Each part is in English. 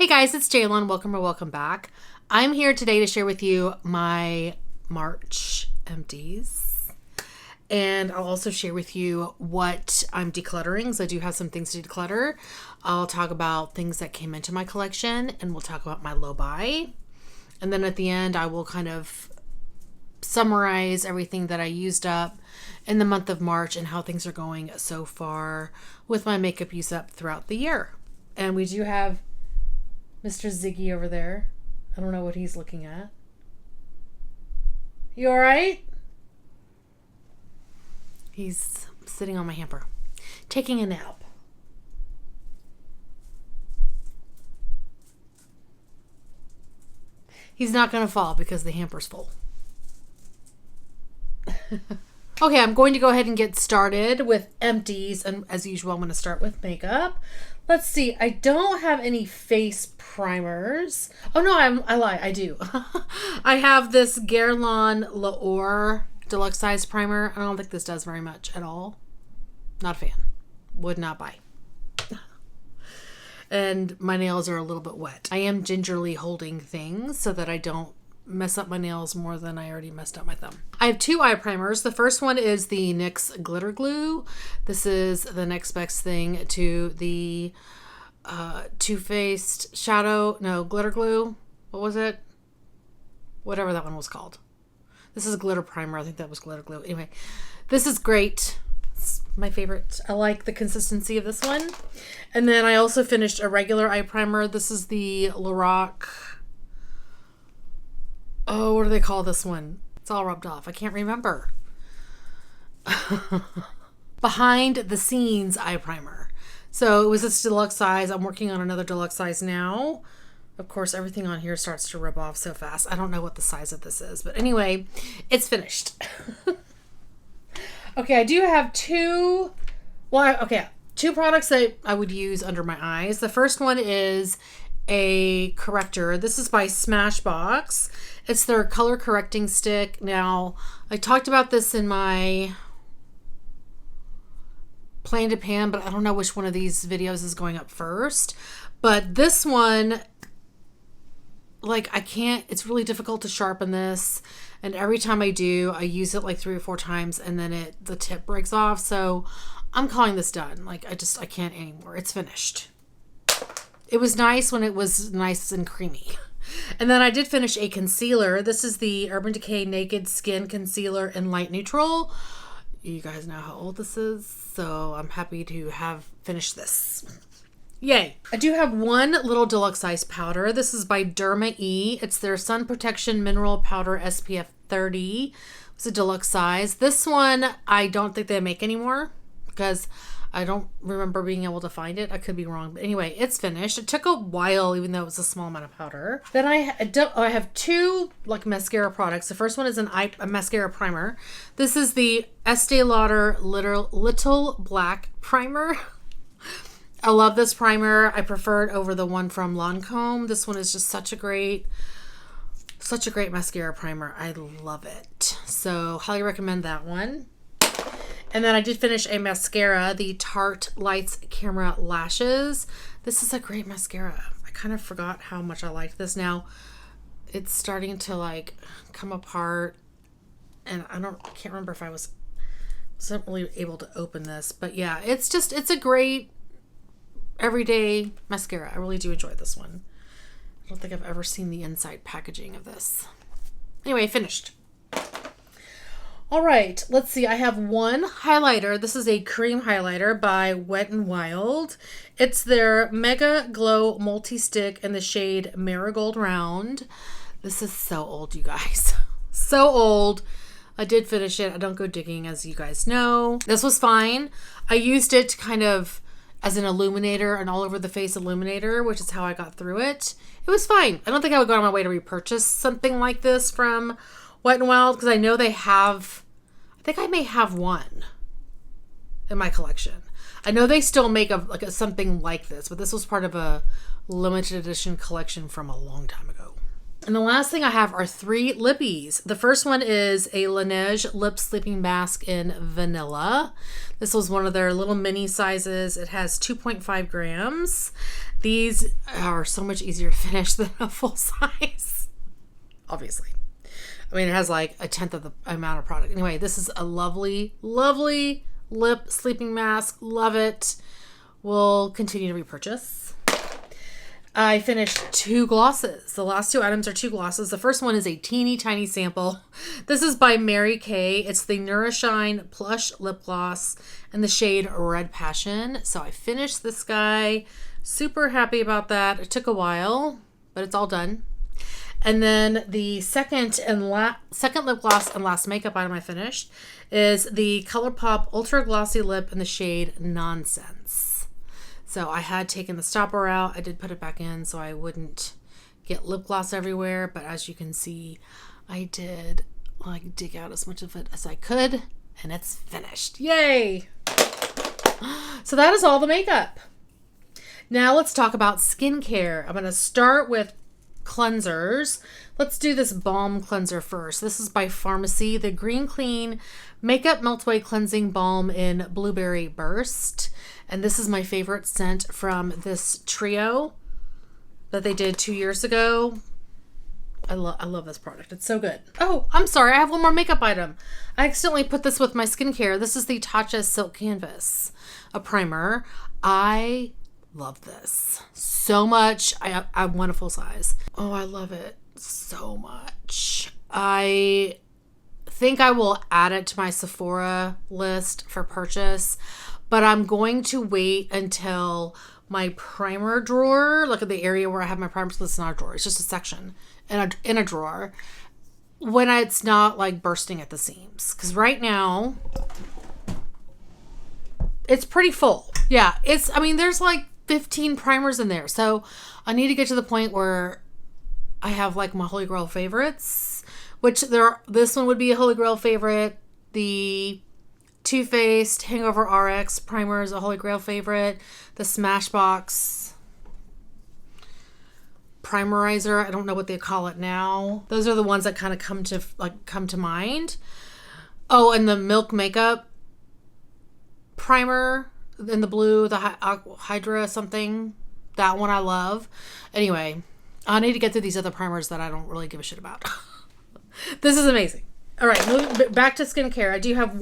guys, it's Jaylon. Welcome or welcome back. I'm here today to share with you my March empties. And I'll also share with you what I'm decluttering. So I do have some things to declutter. I'll talk about things that came into my collection and we'll talk about my low buy. And then at the end, I will kind of summarize everything that I used up in the month of March and how things are going so far with my makeup use up throughout the year. And we do have Mr. Ziggy over there. I don't know what he's looking at. You all right? He's sitting on my hamper, taking a nap. He's not going to fall because the hamper's full. Okay, I'm going to go ahead and get started with empties. And as usual, I'm going to start with makeup. Let's see. I don't have any face primers. Oh, no, I lie. I do. I have this Guerlain L'Or deluxe size primer. I don't think this does very much at all. Not a fan. Would not buy. And my nails are a little bit wet. I am gingerly holding things so that I don't mess up my nails more than I already messed up my thumb. I have two eye primers. The first one is the NYX Glitter Glue. This is the next best thing to the Too Faced Glitter Glue. What was it? Whatever that one was called. This is a glitter primer. I think that was Glitter Glue. Anyway, this is great. It's my favorite. I like the consistency of this one. And then I also finished a regular eye primer. This is the Lorac. Oh, what do they call this one? It's all rubbed off. I can't remember. Behind the Scenes eye primer. So it was this deluxe size. I'm working on another deluxe size now. Of course, everything on here starts to rub off so fast. I don't know what the size of this is. But anyway, it's finished. Okay, I do have two products that I would use under my eyes. The first one is a corrector. This is by Smashbox. It's their color correcting stick. Now, I talked about this in my plan to pan, but I don't know which one of these videos is going up first. But this one, it's really difficult to sharpen this. And every time I do, I use it like 3 or 4 times and then the tip breaks off. So I'm calling this done. I can't anymore. It's finished. It was nice when it was nice and creamy. And then I did finish a concealer. This is the Urban Decay Naked Skin Concealer in Light Neutral. You guys know how old this is, so I'm happy to have finished this. Yay. I do have one little deluxe size powder. This is by Derma E. It's their Sun Protection Mineral Powder SPF 30. It's a deluxe size. This one, I don't think they make anymore because I don't remember being able to find it. I could be wrong. But anyway, it's finished. It took a while, even though it was a small amount of powder. Then I have two mascara products. The first one is a mascara primer. This is the Estee Lauder Little Black Primer. I love this primer. I prefer it over the one from Lancome. This one is just such a great mascara primer. I love it. So highly recommend that one. And then I did finish a mascara, the Tarte Lights Camera Lashes. This is a great mascara. I kind of forgot how much I liked this. Now it's starting to come apart, and I can't remember if I wasn't really able to open this, but yeah, it's a great everyday mascara. I really do enjoy this one. I don't think I've ever seen the inside packaging of this. Anyway, finished. All right, let's see. I have one highlighter. This is a cream highlighter by Wet n Wild. It's their Mega Glow Multi-Stick in the shade Marigold Round. This is so old, you guys. So old. I did finish it. I don't go digging, as you guys know. This was fine. I used it kind of as an illuminator, an all over the face illuminator, which is how I got through it. It was fine. I don't think I would go on my way to repurchase something like this from Wet n Wild, because I know they have, I think I may have one in my collection. I know they still make something like this, but this was part of a limited edition collection from a long time ago. And the last thing I have are 3 lippies. The first one is a Laneige Lip Sleeping Mask in Vanilla. This was one of their little mini sizes. It has 2.5 grams. These are so much easier to finish than a full size, obviously. I mean, it has like a tenth of the amount of product. Anyway, this is a lovely, lovely lip sleeping mask. Love it. Will continue to repurchase. I finished 2 glosses. The last 2 items are 2 glosses. The first one is a teeny tiny sample. This is by Mary Kay. It's the Nourishine Plush Lip Gloss in the shade Red Passion. So I finished this guy. Super happy about that. It took a while, but it's all done. And then the second lip gloss and last makeup item I finished is the ColourPop Ultra Glossy Lip in the shade Nonsense. So I had taken the stopper out. I did put it back in so I wouldn't get lip gloss everywhere. But as you can see, I did like dig out as much of it as I could, and it's finished. Yay! So that is all the makeup. Now let's talk about skincare. I'm going to start with cleansers. Let's do this balm cleanser first. This is by Pharmacy, the Green Clean Makeup Meltaway Cleansing Balm in Blueberry Burst. And this is my favorite scent from this trio that they did 2 years ago. I love this product. It's so good. Oh, I'm sorry. I have one more makeup item. I accidentally put this with my skincare. This is the Tatcha Silk Canvas, a primer. I love this so much. I want a full size. Oh, I love it so much. I think I will add it to my Sephora list for purchase, but I'm going to wait until my primer drawer, look at the area where I have my primers. It's not a drawer. It's just a section in a drawer when it's not like bursting at the seams. Because right now it's pretty full. Yeah, there's like 15 primers in there. So I need to get to the point where I have like my Holy Grail favorites, which this one would be a Holy Grail favorite. The Too Faced Hangover RX primer is a Holy Grail favorite. The Smashbox primerizer, I don't know what they call it now. Those are the ones that kind of come to mind. Oh, and the Milk Makeup primer in the blue, the Hydra something. That one I love. Anyway, I need to get through these other primers that I don't really give a shit about. This is amazing. All right, moving back to skincare. I do have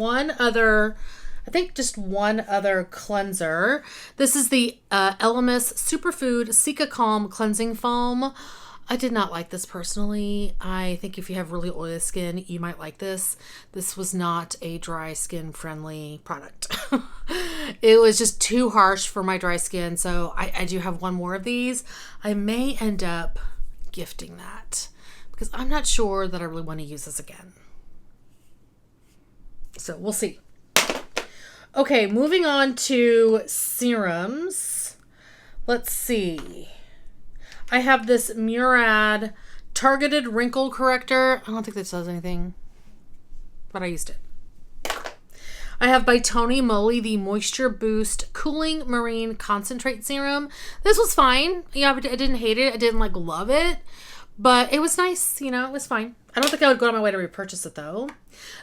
just one other cleanser. This is the Elemis Superfood Cica Calm Cleansing Foam. I did not like this personally. I think if you have really oily skin, you might like this. This was not a dry skin friendly product. It was just too harsh for my dry skin. So I do have one more of these. I may end up gifting that because I'm not sure that I really want to use this again. So we'll see. Okay, moving on to serums. Let's see. I have this Murad Targeted Wrinkle Corrector. I don't think this does anything, but I used it. I have by Tony Moly the Moisture Boost Cooling Marine Concentrate Serum. This was fine. Yeah, I didn't hate it. I didn't love it, but it was nice. It was fine. I don't think I would go on my way to repurchase it though.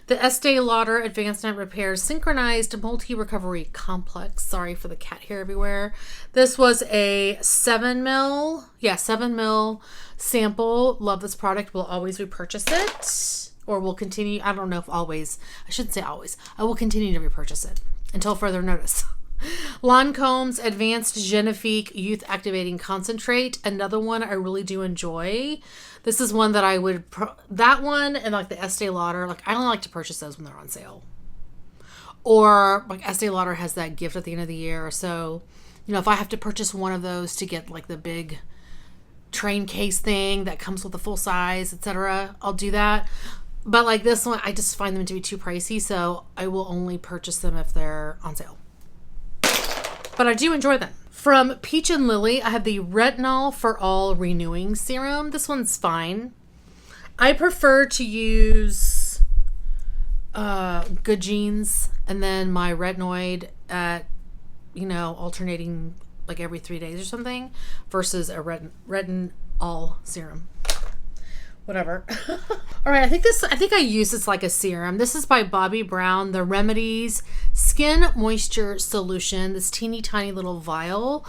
The Estee Lauder Advanced Night Repair Synchronized Multi-Recovery Complex. Sorry for the cat hair everywhere. This was a 7 ml sample. Love this product. Will always repurchase it. Or will continue. I don't know if always. I shouldn't say always. I will continue to repurchase it until further notice. Lancome's Advanced Genifique Youth Activating Concentrate. Another one I really do enjoy. This is one that I would, that one and the Estee Lauder, I only like to purchase those when they're on sale. Or Estee Lauder has that gift at the end of the year. So, if I have to purchase one of those to get the big train case thing that comes with the full size, etc., I'll do that. But this one, I just find them to be too pricey. So I will only purchase them if they're on sale. But I do enjoy them. From Peach and Lily, I have the Retinol for All Renewing Serum. This one's fine. I prefer to use Good Genes and then my retinoid at, alternating every 3 days or something versus a Retinol serum. Whatever. All right, I think I use this like a serum. This is by Bobbi Brown, the Remedies Skin Moisture Solution, this teeny tiny little vial.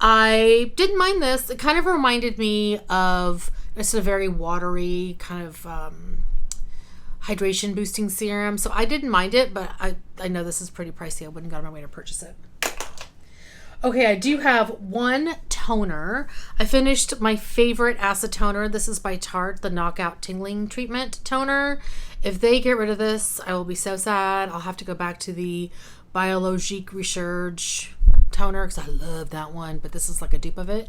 I didn't mind this. It kind of reminded me of, it's a very watery kind of hydration boosting serum. So I didn't mind it, but I know this is pretty pricey. I wouldn't go on my way to purchase it. Okay, I do have one toner. I finished my favorite acid toner. This is by Tarte, the Knockout Tingling Treatment Toner. If they get rid of this, I will be so sad. I'll have to go back to the Biologique Resurge toner because I love that one, but this is like a dupe of it.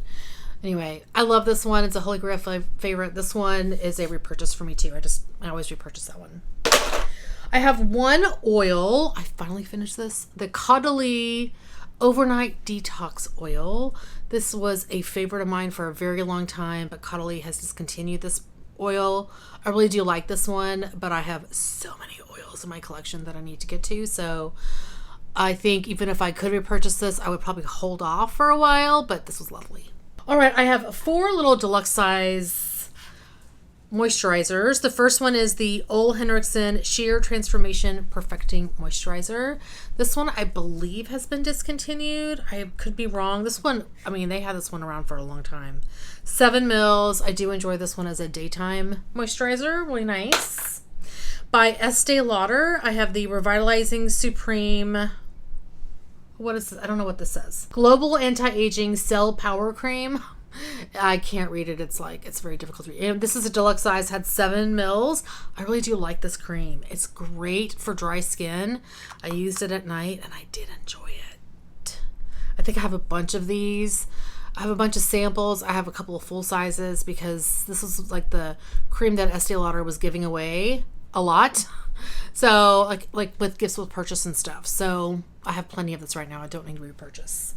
Anyway, I love this one. It's a Holy Grail favorite. This one is a repurchase for me too. I always repurchase that one. I have one oil. I finally finished this. The Caudalie Overnight Detox Oil. This was a favorite of mine for a very long time, but Caudalie has discontinued this oil. I really do like this one, but I have so many oils in my collection that I need to get to. So I think even if I could repurchase this, I would probably hold off for a while, but this was lovely. All right, I have 4 little deluxe size moisturizers. The first one is the Ole Henriksen Sheer Transformation Perfecting Moisturizer. This one I believe has been discontinued. I could be wrong. This one, I mean, they had this one around for a long time. 7 mils. I do enjoy this one as a daytime moisturizer. Really nice. By Estee Lauder, I have the Revitalizing Supreme, what is this? I don't know what this says. Global Anti-Aging Cell Power Cream. I can't read it. It's very difficult to read. And this is a deluxe size, had 7 mils. I really do like this cream. It's great for dry skin. I used it at night and I did enjoy it. I think I have a bunch of these. I have a bunch of samples. I have a couple of full sizes because this was like the cream that Estee Lauder was giving away a lot. So like with gifts with purchase and stuff. So I have plenty of this right now. I don't need to repurchase.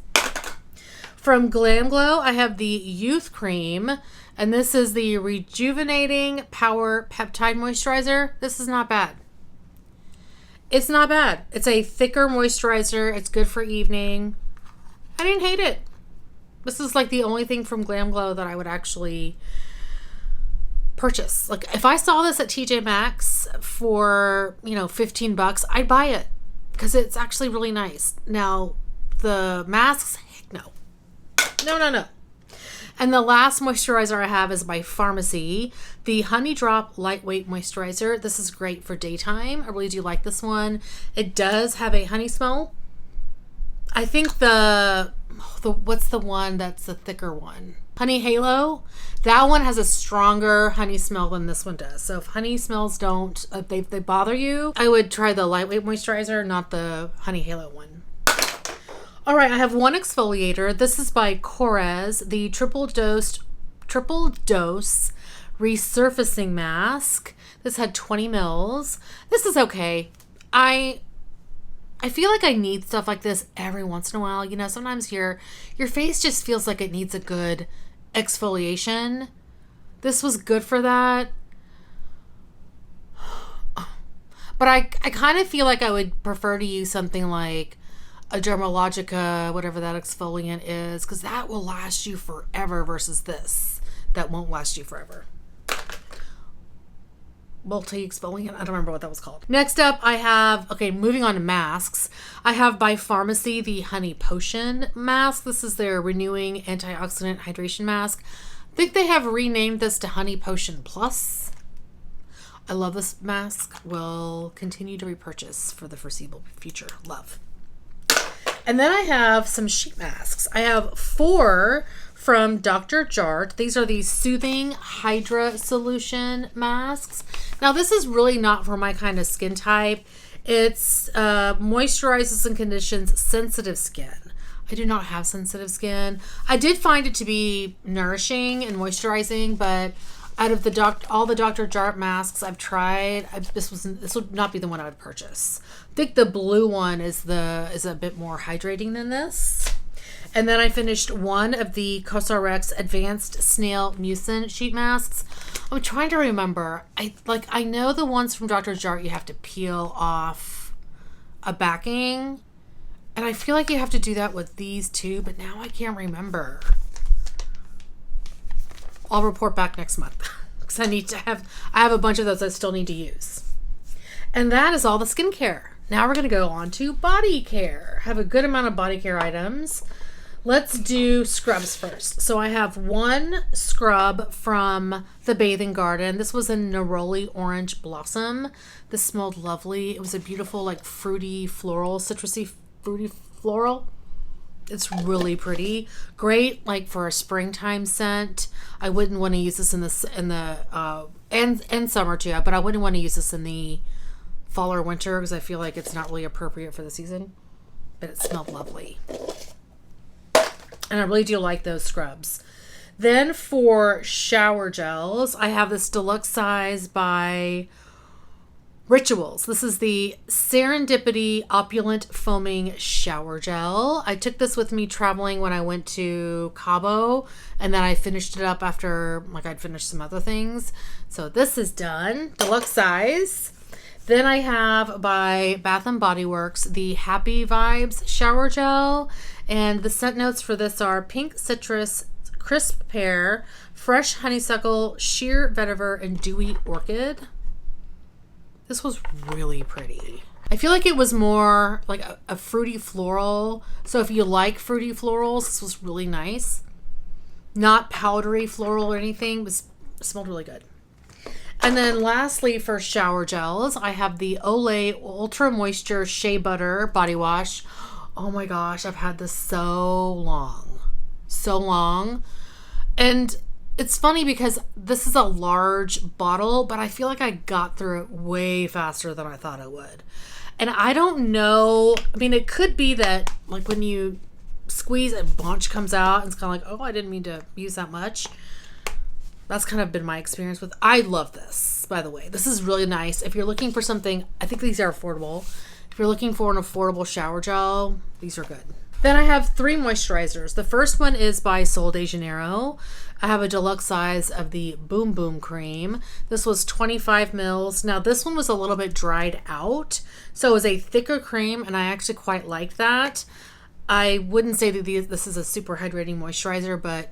From Glam Glow, I have the Youth Cream, and this is the Rejuvenating Power Peptide Moisturizer. This is not bad. It's not bad. It's a thicker moisturizer. It's good for evening. I didn't hate it. This is like the only thing from Glam Glow that I would actually purchase. Like if I saw this at TJ Maxx for, $15, I'd buy it because it's actually really nice. Now, the masks, heck no. No. And the last moisturizer I have is by Pharmacy, the Honey Drop Lightweight Moisturizer. This is great for daytime. I really do like this one. It does have a honey smell. I think the what's the one that's the thicker one? Honey Halo. That one has a stronger honey smell than this one does. So if honey smells if they bother you, I would try the lightweight moisturizer, not the Honey Halo one. All right, I have one exfoliator. This is by Korres, the triple dose resurfacing mask. This had 20 mils. This is okay. I feel like I need stuff like this every once in a while. Sometimes your face just feels like it needs a good exfoliation. This was good for that. But I kind of feel like I would prefer to use something like a Dermalogica, whatever that exfoliant is, because that will last you forever versus this. That won't last you forever. Multi-exfoliant. I don't remember what that was called. Next up, I have, moving on to masks. I have by Pharmacy the Honey Potion mask. This is their Renewing Antioxidant Hydration Mask. I think they have renamed this to Honey Potion Plus. I love this mask. Will continue to repurchase for the foreseeable future. Love. And then I have some sheet masks. I have 4 from Dr. Jart. These are the Soothing Hydra Solution masks. Now, this is really not for my kind of skin type. It's moisturizes and conditions sensitive skin. I do not have sensitive skin. I did find it to be nourishing and moisturizing, but out of all the Dr. Jart masks I've tried, this would not be the one I would purchase. I think the blue one is a bit more hydrating than this. And then I finished one of the CosRx Advanced Snail Mucin sheet masks. I'm trying to remember. I know the ones from Dr. Jart you have to peel off a backing, and I feel like you have to do that with these too, but now I can't remember. I'll report back next month because I have a bunch of those I still need to use. And that is all the skincare. Now we're going to go on to body care. Have a good amount of body care items. Let's do scrubs first. So I have one scrub from the Bathing Garden. This was a Neroli Orange Blossom. This smelled lovely. It was a beautiful, like, fruity floral, citrusy fruity floral. It's really pretty. Great, like, for a springtime scent. I wouldn't want to use this and summer too, but I wouldn't want to use this in the fall or winter because I feel like it's not really appropriate for the season. But it smelled lovely. And I really do like those scrubs. Then for shower gels, I have this deluxe size by Rituals. This is the Serendipity Opulent Foaming Shower Gel. I took this with me traveling when I went to Cabo, and then I finished it up after, like, I'd finished some other things. So this is done. Deluxe size. Then I have by Bath & Body Works the Happy Vibes Shower Gel. And the scent notes for this are pink citrus, crisp pear, fresh honeysuckle, sheer vetiver, and dewy orchid. This was really pretty. I feel like it was more like a fruity floral. So if you like fruity florals, this was really nice. Not powdery floral or anything, but it smelled really good. And then lastly for shower gels, I have the Olay Ultra Moisture Shea Butter Body Wash. Oh my gosh, I've had this so long. So long. And it's funny because this is a large bottle, but I feel like I got through it way faster than I thought I would. And I don't know, I mean, it could be that, like, when you squeeze, a bunch comes out, and it's kind of like, oh, I didn't mean to use that much. That's kind of been my experience with, I love this, by the way. This is really nice. If you're looking for something, I think these are affordable. If you're looking for an affordable shower gel, these are good. Then I have 3 moisturizers. The first one is by Sol de Janeiro. I have a deluxe size of the Boom Boom Cream. This was 25 mils. Now this one was a little bit dried out, so it was a thicker cream, and I actually quite like that. I wouldn't say that this is a super hydrating moisturizer, but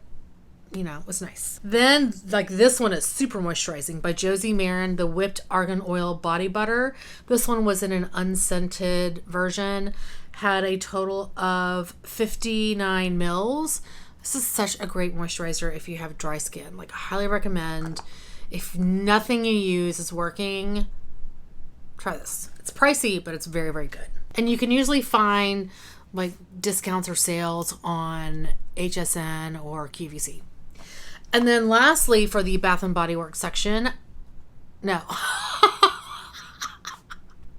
you know, it was nice. Then, like, this one is super moisturizing by Josie Maran, the Whipped Argan Oil Body Butter. This one was in an unscented version. Had a total of 59 mils. This is such a great moisturizer if you have dry skin. Like, I highly recommend. If nothing you use is working, try this. It's pricey, but it's very, very good. And you can usually find, like, discounts or sales on HSN or QVC. And then lastly, for the Bath & Body Works section, no.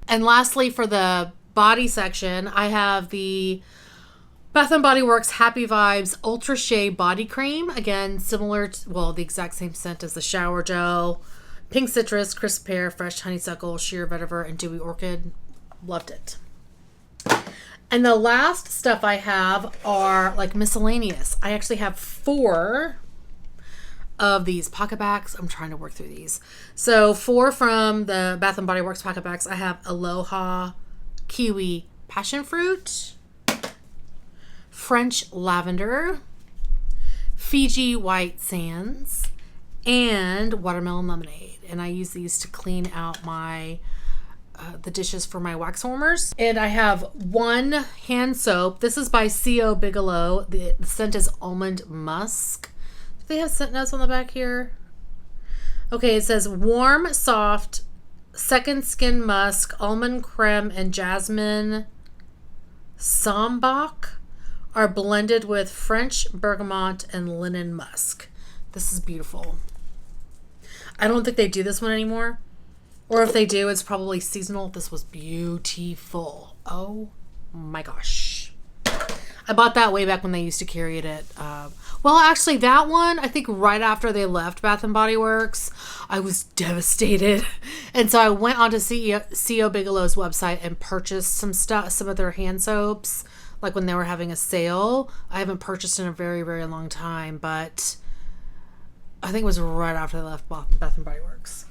And lastly, for the body section, I have the Bath & Body Works Happy Vibes Ultra Shea Body Cream. Again, similar to, well, the exact same scent as the shower gel. Pink citrus, crisp pear, fresh honeysuckle, sheer vetiver, and dewy orchid. Loved it. And the last stuff I have are, like, miscellaneous. I actually have 4 of these pocket backs. I'm trying to work through these. So 4 from the Bath & Body Works pocket backs. I have Aloha Kiwi Passion Fruit, French Lavender, Fiji White Sands, and Watermelon Lemonade. And I use these to clean out my the dishes for my wax warmers. And I have 1 hand soap. This is by C.O. Bigelow. The scent is Almond Musk. Do they have scent notes on the back here? Okay, it says warm, soft, second skin musk, almond creme, and jasmine sambac are blended with French bergamot and linen musk. This is beautiful. I don't think they do this one anymore. Or if they do, it's probably seasonal. This was beautiful. Oh my gosh. I bought that way back when they used to carry it at, well, actually that one, I think right after they left Bath & Body Works, I was devastated. And so I went onto C.O. Bigelow's website and purchased some of their hand soaps, like when they were having a sale. I haven't purchased in a very, very long time, but I think it was right after they left Bath & Body Works.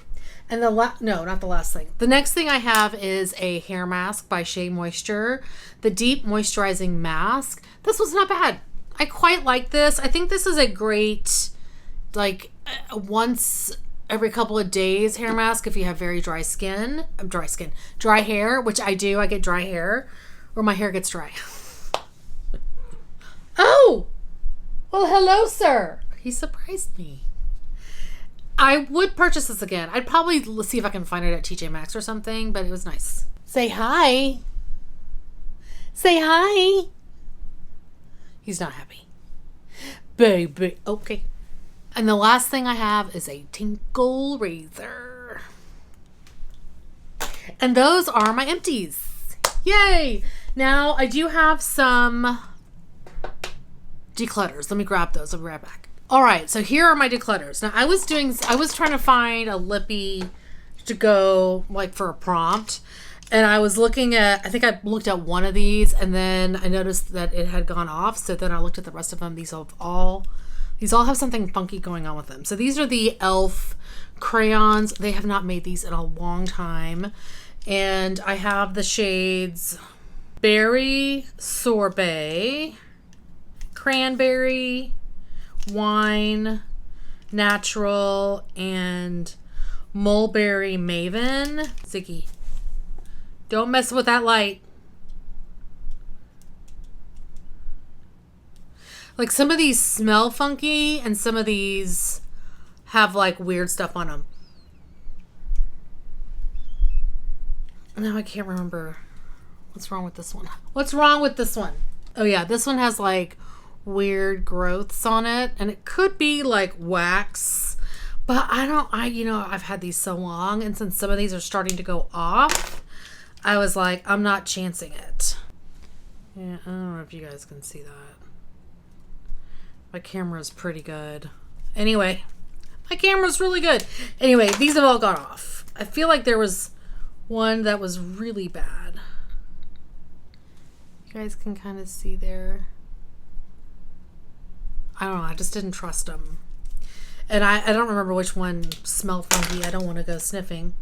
And no, not the last thing. The next thing I have is a hair mask by Shea Moisture, the Deep Moisturizing Mask. This was not bad. I quite like this. I think this is a great, like, once every couple of days hair mask if you have very dry hair, which I do. I get dry hair, or my hair gets dry. Oh! Well, hello, sir. He surprised me. I would purchase this again. I'd probably see if I can find it at TJ Maxx or something, but it was nice. Say hi. Say hi. He's not happy. Baby. Okay. And the last thing I have is a tinkle razor. And those are my empties. Yay! Now, I do have some declutters. Let me grab those. I'll be right back. All right, so here are my declutters. Now, I was trying to find a lippy to go, like, for a prompt. And I was looking at, I think I looked at one of these, and then I noticed that it had gone off. So then I looked at the rest of them. These all have something funky going on with them. So these are the e.l.f. crayons. They have not made these in a long time. And I have the shades Berry Sorbet, Cranberry, Wine, Natural, and Mulberry Maven. Ziggy, don't mess with that light. Like, some of these smell funky and some of these have like weird stuff on them. Now I can't remember. What's wrong with this one? What's wrong with this one? Oh yeah, this one has like weird growths on it, and it could be like wax, but I've had these so long, and since some of these are starting to go off, I was like, I'm not chancing it. Yeah, I don't know if you guys can see that. My camera's pretty good. Anyway, my camera's really good. Anyway, these have all gone off. I feel like there was one that was really bad. You guys can kind of see there. I don't know. I just didn't trust them. And I don't remember which one smelled funky. I don't want to go sniffing.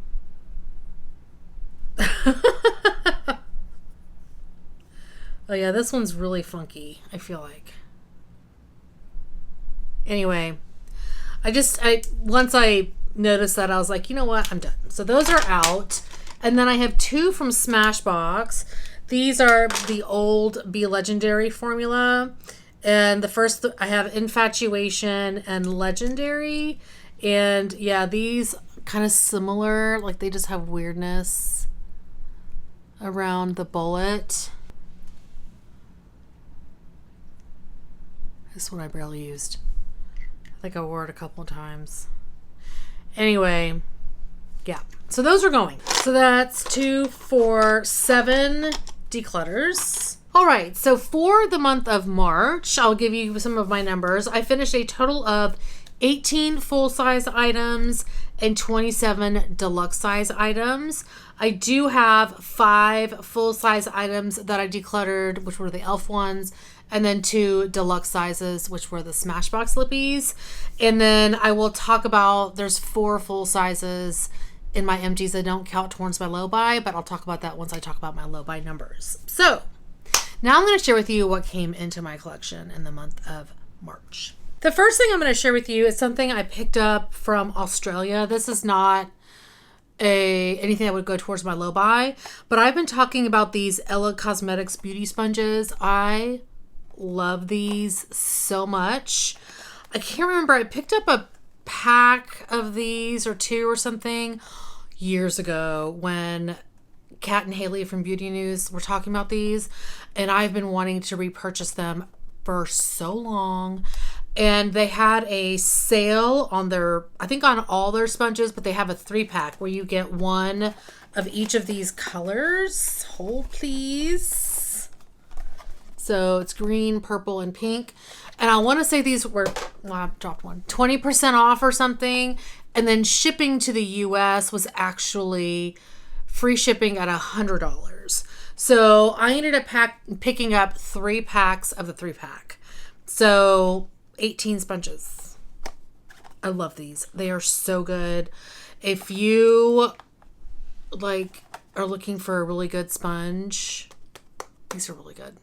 Oh yeah, this one's really funky, I feel like. Anyway, once I noticed that, I was like, you know what? I'm done. So those are out. And then I have two from Smashbox. These are the old Be Legendary formula. And the first, I have Infatuation and Legendary. And yeah, these kind of similar. Like, they just have weirdness around the bullet. This one I barely used. I think I wore it a couple of times. Anyway, yeah. So those are going. So that's 2, 4, 7 declutters. All right. So for the month of March, I'll give you some of my numbers. I finished a total of 18 full-size items and 27 deluxe-size items. I do have 5 full-size items that I decluttered, which were the e.l.f. ones, and then 2 deluxe sizes, which were the Smashbox Lippies. And then I will talk about, there's 4 full sizes in my empties that don't count towards my low buy, but I'll talk about that once I talk about my low buy numbers. So now I'm going to share with you what came into my collection in the month of March. The first thing I'm going to share with you is something I picked up from Australia. This is not anything that would go towards my low buy, but I've been talking about these Ella Cosmetics beauty sponges. I love these so much. I can't remember. I picked up a pack of these or 2 or something years ago when Kat and Haley from Beauty News were talking about these, and I've been wanting to repurchase them for so long. And they had a sale on their, I think on all their sponges, but they have a 3-pack where you get one of each of these colors. Hold please. So it's green, purple, and pink. And I want to say these were, well, I dropped one, 20% off or something. And then shipping to the US was actually free shipping at $100. So I ended up picking up 3 packs of the 3-pack. So 18 sponges. I love these. They are so good. If you are looking for a really good sponge, these are really good.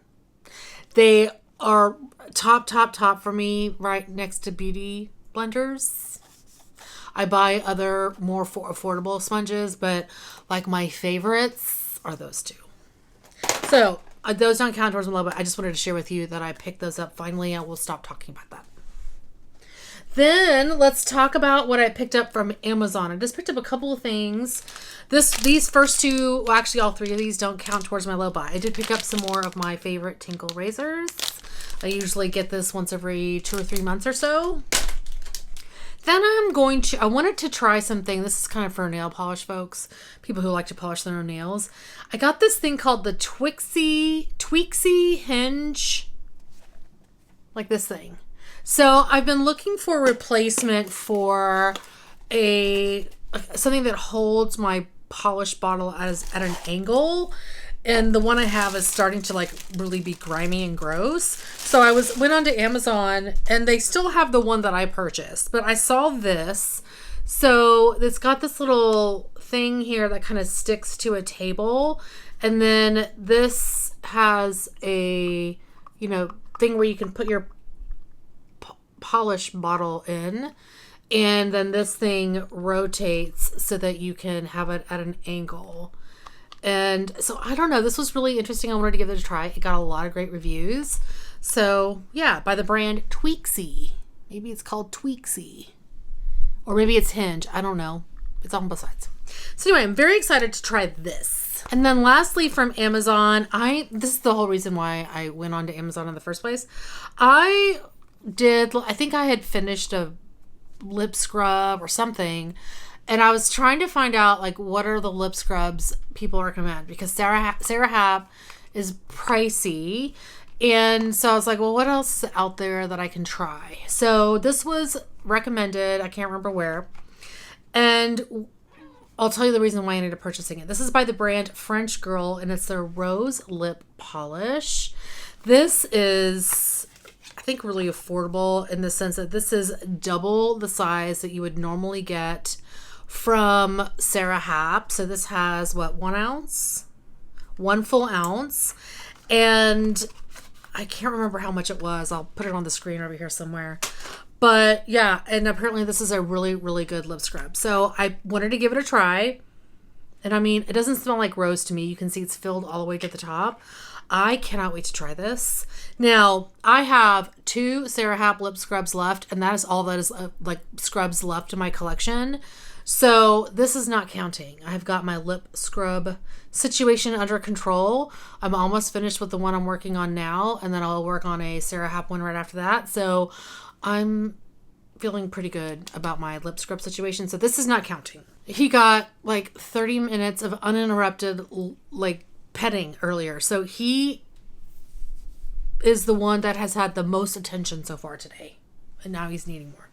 They are top for me, right next to beauty blenders. I buy other more affordable sponges, but like my favorites are those 2. So those don't count towards my low buy. I just wanted to share with you that I picked those up finally. I will stop talking about that. Then let's talk about what I picked up from Amazon. I just picked up a couple of things. These first two, well, actually all three of these don't count towards my low buy. I did pick up some more of my favorite Tinkle razors. I usually get this once every 2 or 3 months or so. Then I wanted to try something. This is kind of for nail polish folks, people who like to polish their own nails. I got this thing called the Tweaksy hinge, like this thing. So I've been looking for a replacement for something that holds my polish bottle at an angle. And the one I have is starting to like really be grimy and gross. So I went onto Amazon, and they still have the one that I purchased, but I saw this. So it's got this little thing here that kind of sticks to a table. And then this has a, thing where you can put your polish bottle in. And then this thing rotates so that you can have it at an angle. And so I don't know, this was really interesting. I wanted to give it a try. It got a lot of great reviews. So yeah, by the brand Tweaksy. Maybe it's called Tweaksy. Or maybe it's Hinge. I don't know. It's on both sides. So anyway, I'm very excited to try this. And then lastly from Amazon, this is the whole reason why I went on to Amazon in the first place. I think I had finished a lip scrub or something. And I was trying to find out, like, what are the lip scrubs people recommend? Because Sarah Hap is pricey. And so I was like, well, what else is out there that I can try? So this was recommended. I can't remember where. And I'll tell you the reason why I ended up purchasing it. This is by the brand French Girl, and it's their Rose Lip Polish. This is, I think, really affordable in the sense that this is double the size that you would normally get from Sarah Hap. So this has 1 ounce? 1 full ounce. And I can't remember how much it was. I'll put it on the screen over here somewhere. But yeah, and apparently this is a really, really good lip scrub. So I wanted to give it a try. And I mean, it doesn't smell like rose to me. You can see it's filled all the way to the top. I cannot wait to try this. Now, I have 2 Sarah Hap lip scrubs left, and that is all that is like scrubs left in my collection. So this is not counting. I've got my lip scrub situation under control. I'm almost finished with the one I'm working on now, and then I'll work on a Sarah Hap one right after that. So I'm feeling pretty good about my lip scrub situation. So this is not counting. He got like 30 minutes of uninterrupted like petting earlier. So he is the one that has had the most attention so far today. And now he's needing more.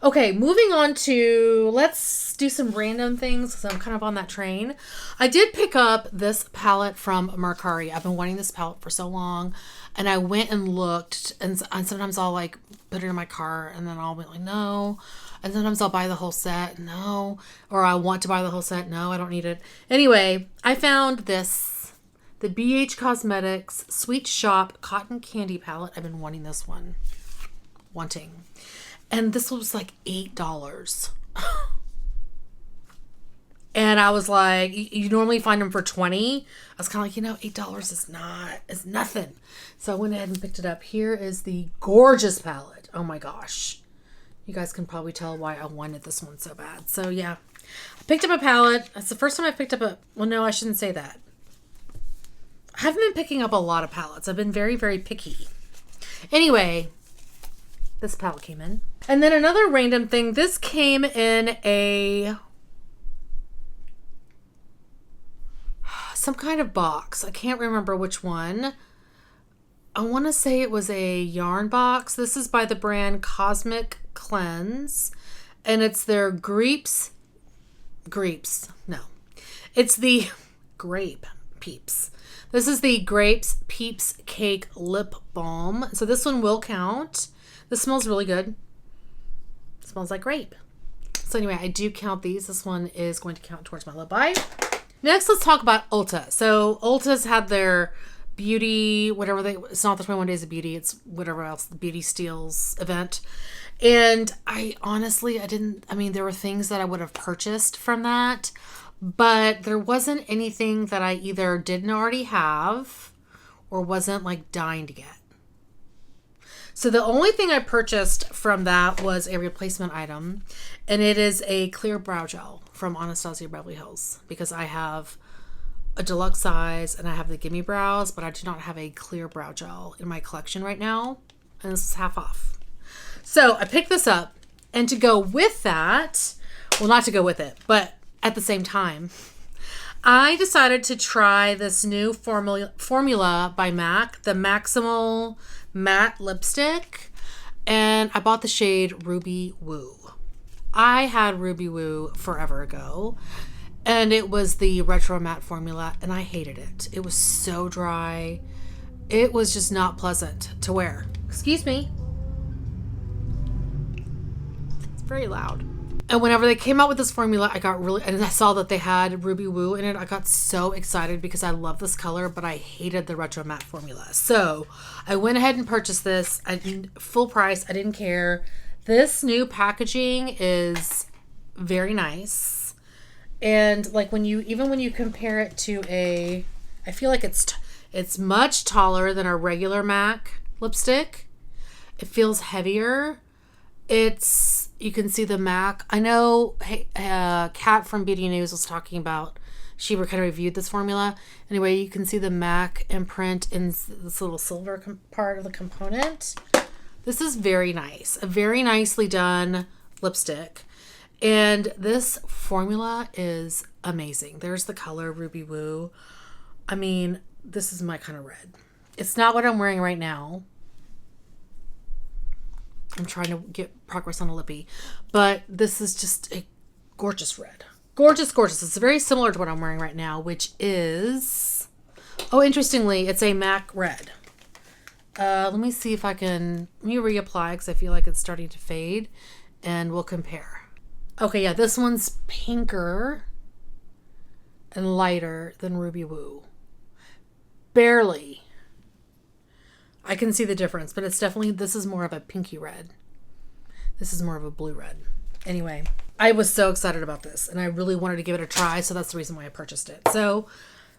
Okay, moving on to, let's do some random things because I'm kind of on that train. I did pick up this palette from Mercari. I've been wanting this palette for so long, and I went and looked, and sometimes I'll like put it in my cart, and then I'll be like, no. And sometimes I'll buy the whole set, no. Or I want to buy the whole set, no, I don't need it. Anyway, I found this, the BH Cosmetics Sweet Shop Cotton Candy Palette. I've been wanting this one. And this was like $8. And I was like, you normally find them for $20. I was kind of like, $8 is nothing. So I went ahead and picked it up. Here is the gorgeous palette. Oh my gosh. You guys can probably tell why I wanted this one so bad. So yeah, I picked up a palette. That's the first time I picked up well, no, I shouldn't say that. I haven't been picking up a lot of palettes. I've been very, very picky. Anyway, this palette came in. And then another random thing. This came in some kind of box. I can't remember which one. I want to say it was a yarn box. This is by the brand Cosmic Cleanse. And it's their Grapes. No. It's the Grape Peeps. This is the Grapes Peeps Cake Lip Balm. So this one will count. This smells really good. It smells like grape. So anyway, I do count these. This one is going to count towards my lip buy. Next, let's talk about Ulta. So Ulta's had their beauty, it's not the 21 Days of Beauty, it's whatever else, the Beauty Steals event. And I honestly, there were things that I would have purchased from that, but there wasn't anything that I either didn't already have or wasn't like dying to get. So the only thing I purchased from that was a replacement item, and it is a clear brow gel from Anastasia Beverly Hills, because I have a deluxe size and I have the Gimme Brows, but I do not have a clear brow gel in my collection right now, and this is half off. So I picked this up, and to go with that, well, not to go with it, but at the same time, I decided to try this new formula by MAC, the Maximal Matte Lipstick, and I bought the shade Ruby Woo. I had Ruby Woo forever ago, and it was the Retro Matte formula, and I hated it. It was so dry. It was just not pleasant to wear. Excuse me. It's very loud. And whenever they came out with this formula, and I saw that they had Ruby Woo in it, I got so excited because I love this color, but I hated the Retro Matte formula. So I went ahead and purchased this. Full price. I didn't care. This new packaging is very nice. And like when you compare it to I feel like it's much taller than a regular MAC lipstick. It feels heavier. You can see the MAC. I know Kat from Beauty News was talking about, she kind of reviewed this formula. Anyway, you can see the MAC imprint in this little silver part of the component. This is very nice. A very nicely done lipstick. And this formula is amazing. There's the color Ruby Woo. I mean, this is my kind of red. It's not what I'm wearing right now. I'm trying to get progress on a lippy, but this is just a gorgeous red. Gorgeous, gorgeous. It's very similar to what I'm wearing right now, which is, oh, interestingly, it's a MAC red. Let me see if let me reapply because I feel like it's starting to fade, and we'll compare. Okay, yeah, this one's pinker and lighter than Ruby Woo. Barely. I can see the difference, but it's definitely, this is more of a pinky red. This is more of a blue red. Anyway, I was so excited about this, and I really wanted to give it a try, so that's the reason why I purchased it. So,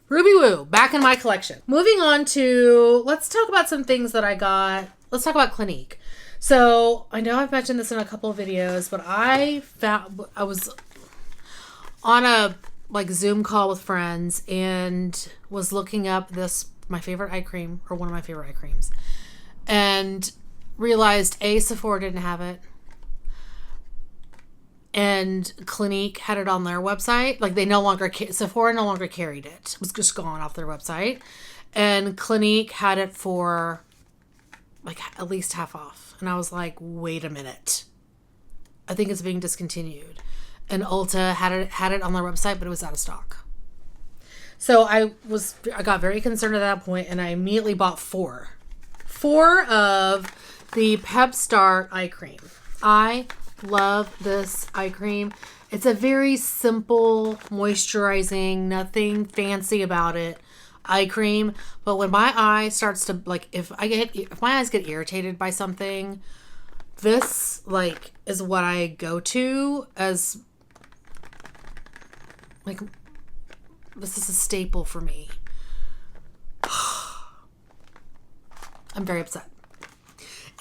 Ruby Woo, back in my collection. Moving on to, let's talk about some things that I got. Let's talk about Clinique. So, I know I've mentioned this in a couple of videos, but I was on a Zoom call with friends and was looking up my favorite eye cream, or one of my favorite eye creams, and realized Sephora didn't have it, and Clinique had it on their website. Like Sephora no longer carried it. It was just gone off their website, and Clinique had it for like at least half off. And I was like, wait a minute, I think it's being discontinued. And Ulta had it on their website, but it was out of stock. So I got very concerned at that point, and I immediately bought four of the Pep Start eye cream. I love this eye cream. It's a very simple, moisturizing, nothing fancy about it eye cream. But when my eye starts to, if my eyes get irritated by something, this is what I go to as this is a staple for me. I'm very upset.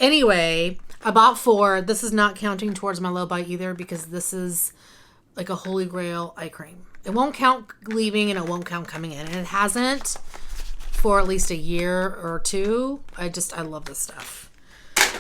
Anyway, I bought four. This is not counting towards my low buy either, because this is like a holy grail eye cream. It won't count leaving and it won't count coming in. And it hasn't for at least a year or two. I love this stuff.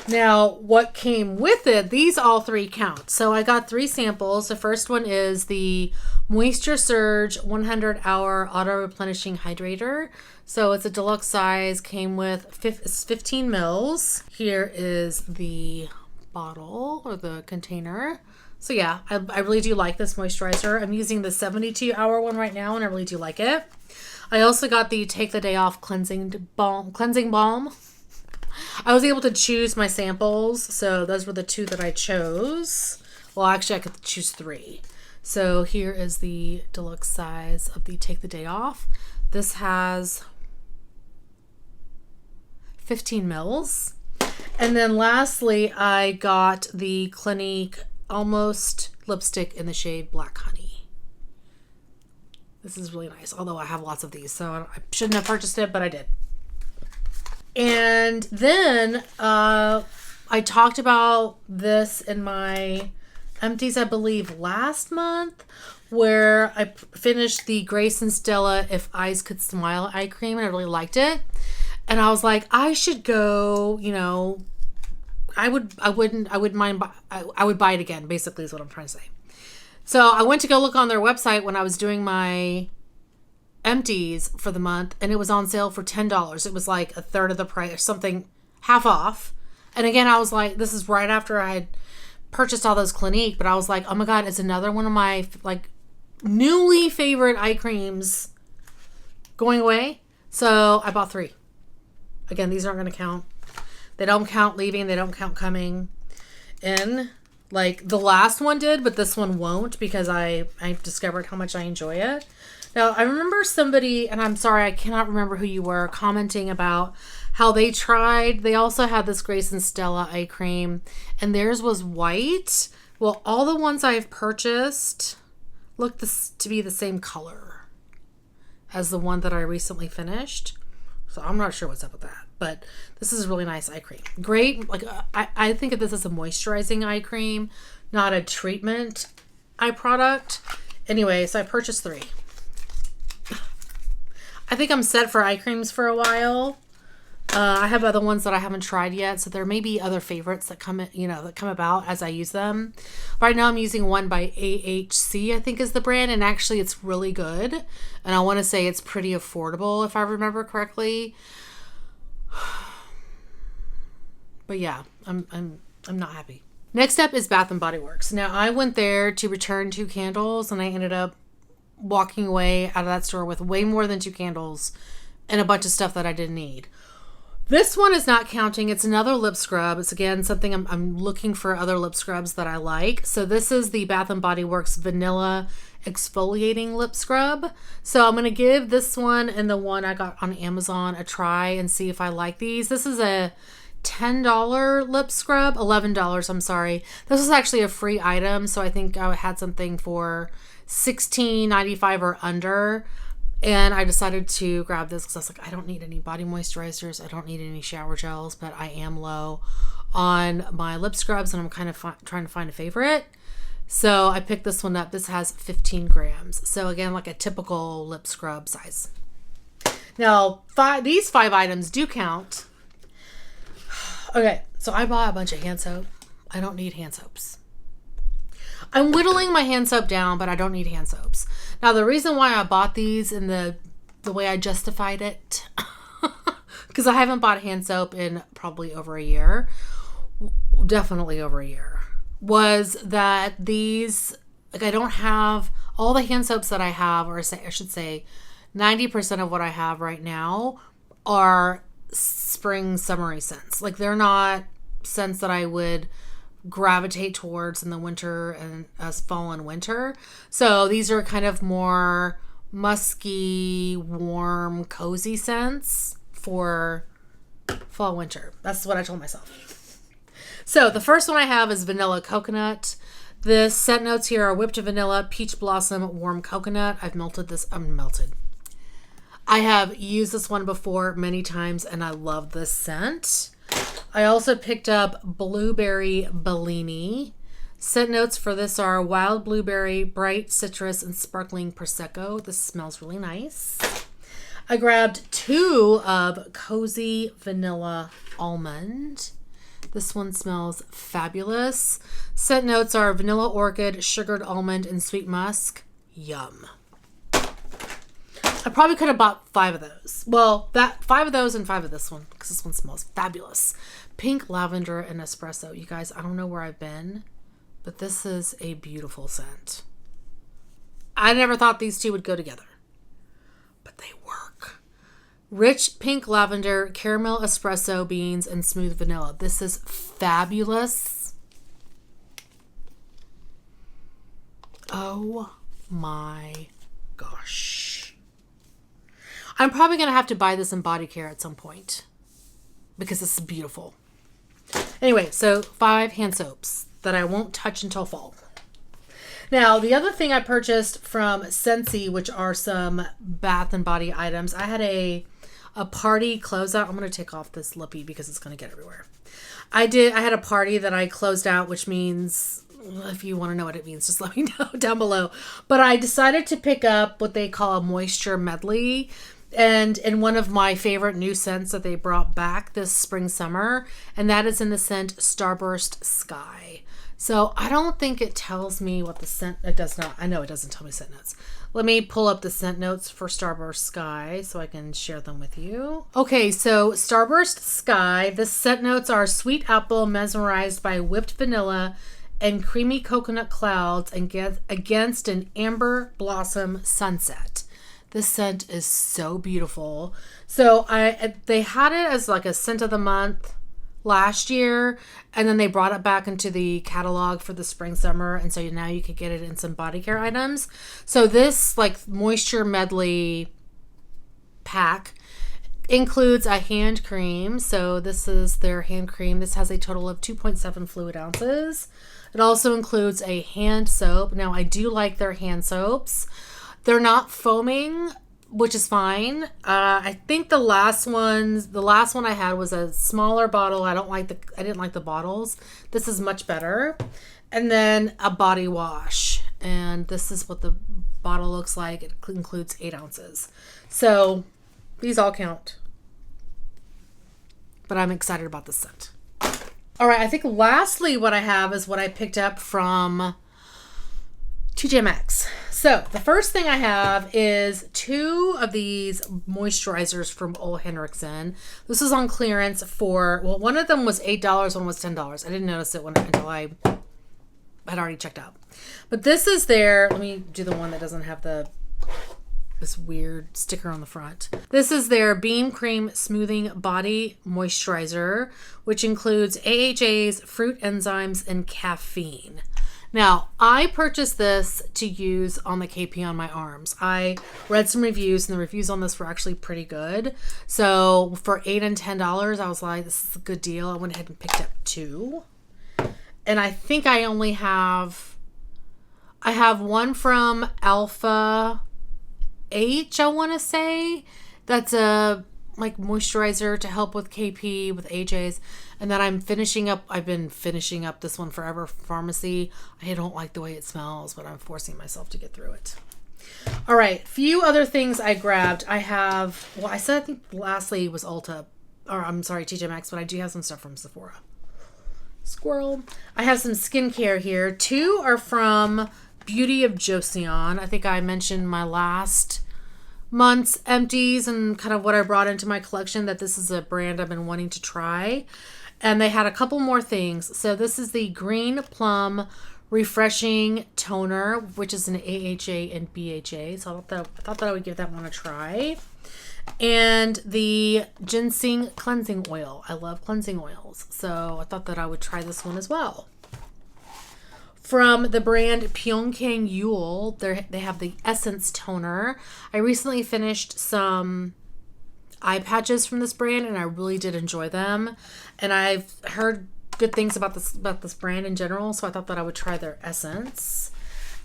Now, what came with it, these all three count. So I got 3 samples. The first one is the Moisture Surge 100-Hour Auto Replenishing Hydrator. So it's a deluxe size, came with 15 mils. Here is the bottle or the container. So yeah, I really do like this moisturizer. I'm using the 72-hour one right now, and I really do like it. I also got the Take the Day Off Cleansing Balm. I was able to choose my samples, so those were the 2 that I chose. Well, actually, I could choose 3. So here is the deluxe size of the Take the Day Off. This has 15 mils. And then lastly, I got the Clinique Almost lipstick in the shade Black Honey. This is really nice, although I have lots of these, so I shouldn't have purchased it, but I did. And then I talked about this in my Empties, I believe, last month, where I finished the Grace and Stella If Eyes Could Smile eye cream, and I really liked it. And I was like, I should go, you know, I would buy it again, basically is what I'm trying to say. So I went to go look on their website when I was doing my Empties for the month, and it was on sale for $10. It was like a third of the price or something, half off. And again, I was like, this is right after I had purchased all those Clinique, but I was like, oh my God, it's another one of my like newly favorite eye creams going away. So I bought 3. Again, these aren't going to count. They don't count leaving. They don't count coming in. Like the last one did, but this one won't because I've discovered how much I enjoy it. Now, I remember somebody, and I'm sorry, I cannot remember who you were, commenting about how they also had this Grace and Stella eye cream, and theirs was white. Well, all the ones I've purchased look to be the same color as the one that I recently finished. So I'm not sure what's up with that, but this is a really nice eye cream. Great. Like I think of this as a moisturizing eye cream, not a treatment eye product. Anyway, so I purchased 3. I think I'm set for eye creams for a while. I have other ones that I haven't tried yet, so there may be other favorites that come about as I use them. Right now I'm using one by AHC, I think is the brand, and actually it's really good. And I want to say it's pretty affordable if I remember correctly. But yeah, I'm not happy. Next up is Bath and Body Works. Now I went there to return 2 candles, and I ended up walking away out of that store with way more than 2 candles and a bunch of stuff that I didn't need. This one is not counting. It's another lip scrub. It's again something I'm looking for other lip scrubs that I like. So this is the Bath and Body Works Vanilla Exfoliating Lip Scrub. So I'm going to give this one and the one I got on Amazon a try and see if I like these. This is a $10 lip scrub, $11, I'm sorry. This is actually a free item, so I think I had something for $16.95 or under. And I decided to grab this because I was like, I don't need any body moisturizers. I don't need any shower gels, but I am low on my lip scrubs and I'm kind of trying to find a favorite. So I picked this one up. This has 15 grams. So again, like a typical lip scrub size. Now, these 5 items do count. Okay, so I bought a bunch of hand soap. I don't need hand soaps. I'm whittling my hand soap down, but I don't need hand soaps. Now, the reason why I bought these and the way I justified it, because I haven't bought hand soap in probably over a year, definitely over a year, was that these, like I don't have, all the hand soaps that I have, or I should say 90% of what I have right now are spring summery scents. Like they're not scents that I would gravitate towards in the winter and as fall and winter. So these are kind of more musky, warm, cozy scents for fall, winter. That's what I told myself. So the first one I have is Vanilla Coconut. The scent notes here are whipped vanilla, peach blossom, warm coconut. I've melted this. I have used this one before many times and I love this scent. I also picked up Blueberry Bellini. Scent notes for this are wild blueberry, bright citrus, and sparkling prosecco. This smells really nice. I grabbed 2 of Cozy Vanilla Almond. This one smells fabulous. Scent notes are vanilla orchid, sugared almond, and sweet musk. Yum. I probably could have bought 5 of those. Well, 5 of those and 5 of this one because this one smells fabulous. Pink lavender and espresso. You guys, I don't know where I've been, but this is a beautiful scent. I never thought these 2 would go together, but they work. Rich pink lavender, caramel espresso beans, and smooth vanilla. This is fabulous. Oh my gosh. I'm probably going to have to buy this in Bodycare at some point because this is beautiful. Anyway, so 5 hand soaps that I won't touch until fall. Now, the other thing I purchased from Scentsy, which are some bath and body items, I a party closeout. I'm going to take off this lippy because it's going to get everywhere. I had a party that I closed out, which means, if you want to know what it means, just let me know down below. But I decided to pick up what they call a moisture medley. And in one of my favorite new scents that they brought back this spring summer, and that is in the scent Starburst Sky. So I don't think it tells me what the scent, it does not, I know it doesn't tell me scent notes. Let me pull up the scent notes for Starburst Sky so I can share them with you. Okay, so Starburst Sky, the scent notes are sweet apple mesmerized by whipped vanilla and creamy coconut clouds against an amber blossom sunset. This scent is so beautiful. So they had it as like a scent of the month last year, and then they brought it back into the catalog for the spring summer, and so now you could get it in some Bodycare items. So this like moisture medley pack includes a hand cream. So this is their hand cream. This has a total of 2.7 fluid ounces. It also includes a hand soap. Now I do like their hand soaps. They're not foaming, which is fine. I think the last one I had was a smaller bottle. I didn't like the bottles. This is much better. And then a body wash. And this is what the bottle looks like. It includes 8 ounces. So these all count. But I'm excited about this scent. All right, I think lastly what I have is what I picked up from TJ Maxx. So the first thing I have is 2 of these moisturizers from Ole Henriksen. This was on clearance for, well, one of them was $8, one was $10. I didn't notice it until I had already checked out. But this is their, let me do the one that doesn't have this weird sticker on the front. This is their Beam Cream Smoothing Body Moisturizer, which includes AHAs, fruit enzymes, and caffeine. Now, I purchased this to use on the KP on my arms. I read some reviews, and the reviews on this were actually pretty good. So for $8 and $10, I was like, this is a good deal. I went ahead and picked up 2. And I think I have one from Alpha H, I want to say. That's a like moisturizer to help with KP, with AJ's. And then I've been finishing up this one, Forever Pharmacy. I don't like the way it smells, but I'm forcing myself to get through it. All right, few other things I grabbed. I think lastly was TJ Maxx, but I do have some stuff from Sephora. Squirrel. I have some skincare here. 2 are from Beauty of Joseon. I think I mentioned my last month's Empties and kind of what I brought into my collection, that this is a brand I've been wanting to try. And they had a couple more things. So this is the Green Plum Refreshing Toner, which is an AHA and BHA. So I thought that I would give that one a try. And the Ginseng Cleansing Oil. I love cleansing oils, so I thought that I would try this one as well. From the brand Pyeongkang Yule, they have the Essence Toner. I recently finished some eye patches from this brand, and I really did enjoy them. And I've heard good things about this brand in general, so I thought that I would try their Essence.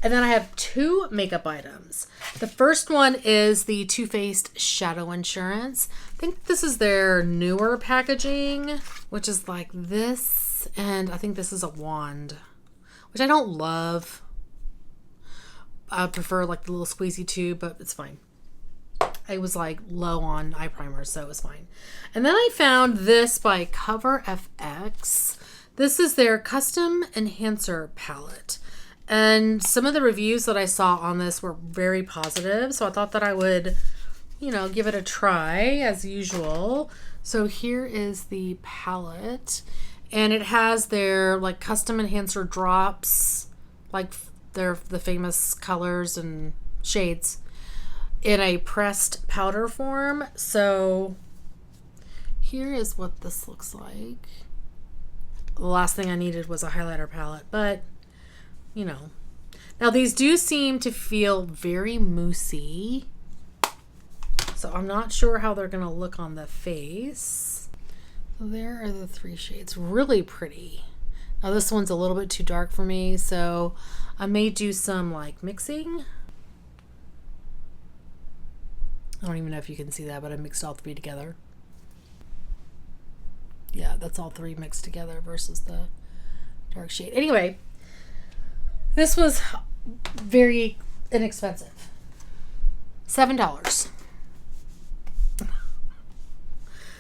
And then I have 2 makeup items. The first one is the Too Faced Shadow Insurance. I think this is their newer packaging, which is like this. And I think this is a wand, which I don't love. I prefer like the little squeezy tube, but it's fine. I was like low on eye primer, so it was fine. And then I found this by Cover FX. This is their Custom Enhancer Palette. And some of the reviews that I saw on this were very positive, so I thought that I would, give it a try as usual. So here is the palette, and it has their like custom enhancer drops, like the famous colors and shades, in a pressed powder form. So here is what this looks like. The last thing I needed was a highlighter palette, but now these do seem to feel very moussey, so I'm not sure how they're gonna look on the face. So there are the 3 shades. Really pretty. Now this one's a little bit too dark for me, so I may do some like mixing. I don't even know if you can see that, but I mixed all three together. Yeah, that's all three mixed together versus the dark shade. Anyway, this was very inexpensive. $7.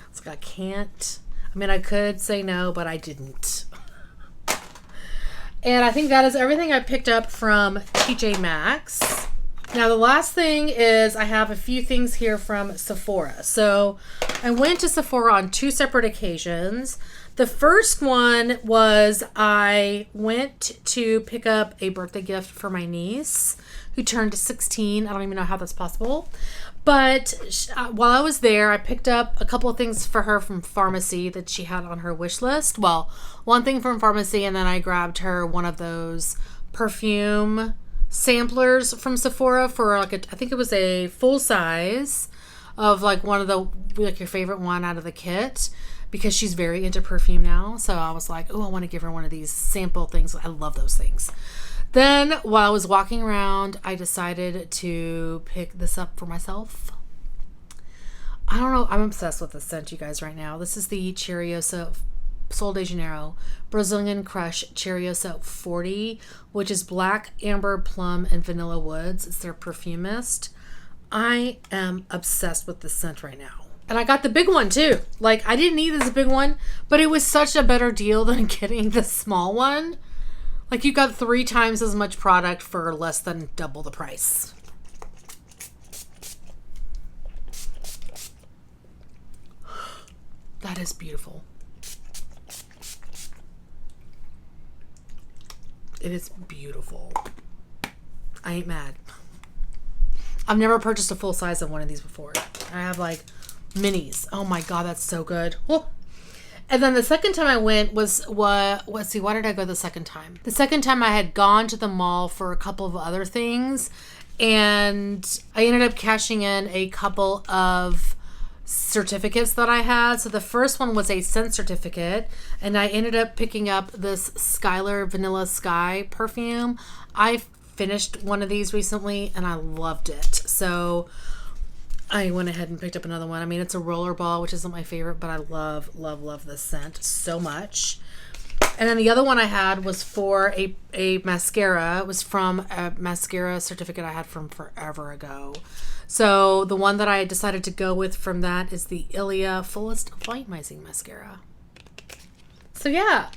It's like I can't. I mean, I could say no, but I didn't. And I think that is everything I picked up from TJ Maxx. Now, the last thing is I have a few things here from Sephora. So I went to Sephora on 2 separate occasions. The first one was I went to pick up a birthday gift for my niece who turned 16. I don't even know how that's possible. But while I was there, I picked up a couple of things for her from pharmacy that she had on her wish list. Well, one thing from pharmacy, and then I grabbed her one of those perfume samplers from Sephora for like I think it was a full size of like one of the, like your favorite one out of the kit, because she's very into perfume now. So I was like, oh, I want to give her one of these sample things. I love those things. Then while I was walking around, I decided to pick this up for myself. I don't know. I'm obsessed with this scent, you guys, right now. This is the Cheriosa Sol de Janeiro Brazilian Crush Cheriosa 40, which is black, amber, plum, and vanilla woods. It's their perfume mist. I am obsessed with this scent right now. And I got the big one too. Like, I didn't need this big one, but it was such a better deal than getting the small one. Like, you got 3 times as much product for less than double the price. That is beautiful. It is beautiful. I ain't mad. I've never purchased a full size of one of these before. I have like minis. Oh my God, that's so good. Oh. And then the second time I went was, let's see, why did I go the second time? The second time I had gone to the mall for a couple of other things, and I ended up cashing in a couple of certificates that I had. So the first one was a scent certificate, and I ended up picking up this Skylar Vanilla Sky perfume. I finished one of these recently and I loved it. So I went ahead and picked up another one. I mean, it's a rollerball, which isn't my favorite, but I love this scent so much. And then the other one I had was for a mascara. It was from a mascara certificate I had from forever ago. So the one that I decided to go with from that is the Ilia Fullest Volumizing Mascara. So yeah,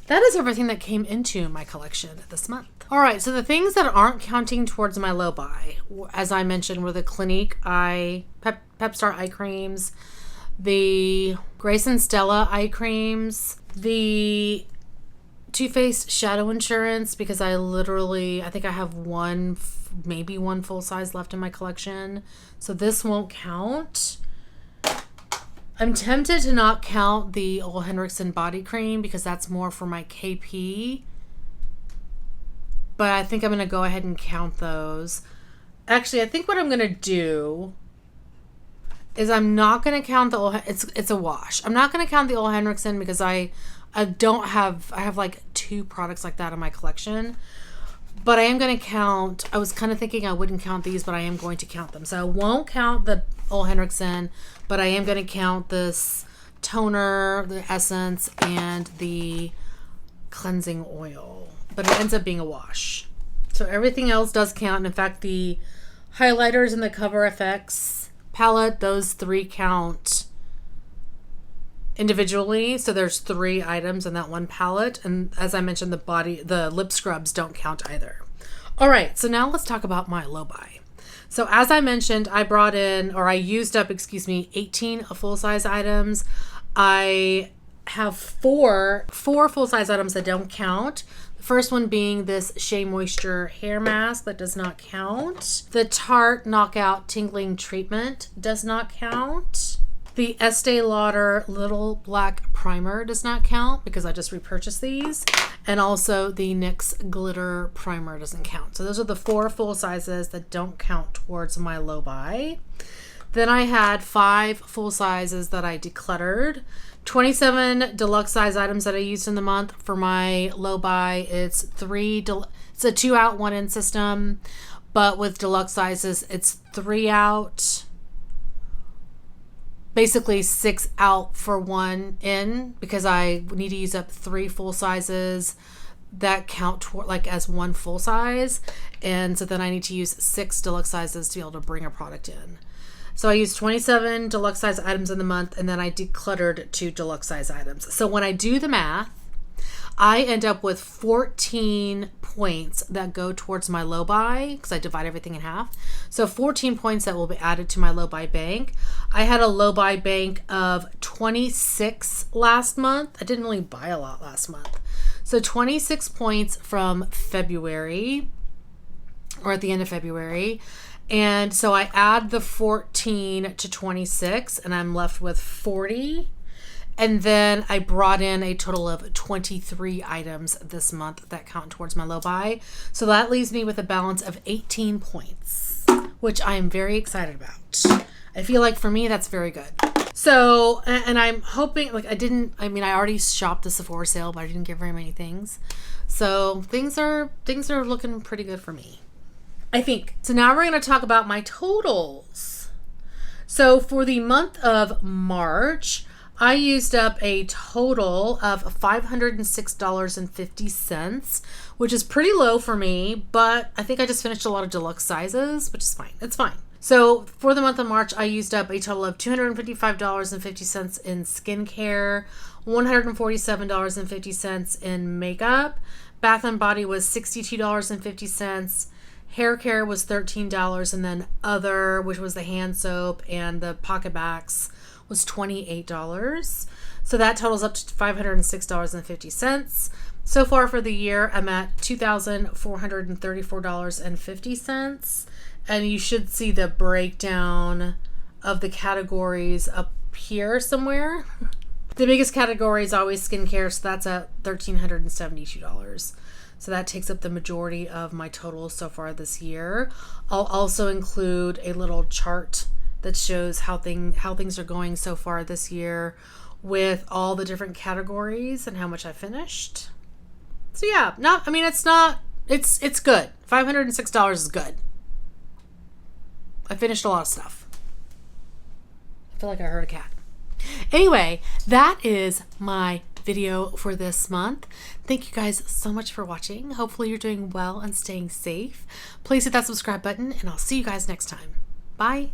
that is everything that came into my collection this month. All right, so the things that aren't counting towards my low buy, as I mentioned, were the Clinique Pep Star eye creams, the Grace and Stella eye creams, the Too Faced Shadow Insurance, because I think I have maybe one full size left in my collection, so this won't count. I'm tempted to not count the Ole Henriksen body cream because that's more for my KP, but I think I'm going to go ahead and count those. Actually, I think what I'm going to do is I'm not going to count the it's a wash. I'm not going to count the Ole Henriksen because I have like 2 products like that in my collection. But I am going to count, I was kind of thinking I wouldn't count these, but I am going to count them. So I won't count the Ole Henriksen, but I am going to count this toner, the essence, and the cleansing oil. But it ends up being a wash. So everything else does count. And in fact, the highlighters and the Cover FX palette, those 3 count individually. So there's 3 items in that one palette. And as I mentioned, the lip scrubs don't count either. All right, so now let's talk about my low buy. So as I mentioned, I used up 18 full-size items. I have 4 full-size items that don't count. The first one being this Shea Moisture hair mask that does not count. The Tarte Knockout Tingling Treatment does not count. The Estee Lauder Little Black Primer does not count because I just repurchased these. And also the NYX Glitter Primer doesn't count. So those are the 4 full sizes that don't count towards my low buy. Then I had 5 full sizes that I decluttered. 27 deluxe size items that I used in the month. For my low buy, it's a 2 out, 1 in system. But with deluxe sizes, it's 3 out, basically 6 out for 1 in, because I need to use up 3 full sizes that count toward like as 1 full size. And so then I need to use 6 deluxe sizes to be able to bring a product in. So I used 27 deluxe size items in the month, and then I decluttered 2 deluxe size items. So when I do the math, I end up with 14 points that go towards my low buy, because I divide everything in half. So 14 points that will be added to my low buy bank. I had a low buy bank of 26 last month. I didn't really buy a lot last month. So 26 points from February, or at the end of February. And so I add the 14 to 26, and I'm left with 40. And then I brought in a total of 23 items this month that count towards my low buy. So that leaves me with a balance of 18 points, which I am very excited about. I feel like for me, that's very good. So, and I'm hoping, like I already shopped the Sephora sale, but I didn't get very many things. So things are looking pretty good for me, I think. So now we're going to talk about my totals. So for the month of March, I used up a total of $506.50, which is pretty low for me, but I think I just finished a lot of deluxe sizes, which is fine. It's fine. So for the month of March, I used up a total of $255.50 in skincare, $147.50 in makeup. Bath and Body was $62.50. Hair care was $13, and then other, which was the hand soap and the pocket backs, was $28. So that totals up to $506.50. So far for the year, I'm at $2,434.50. And you should see the breakdown of the categories up here somewhere. The biggest category is always skincare, so that's at $1,372. So that takes up the majority of my total so far this year. I'll also include a little chart that shows how things are going so far this year with all the different categories and how much I finished. So yeah, it's good. $506 is good. I finished a lot of stuff. I feel like I heard a cat. Anyway, that is my video for this month. Thank you guys so much for watching. Hopefully you're doing well and staying safe. Please hit that subscribe button, and I'll see you guys next time. Bye.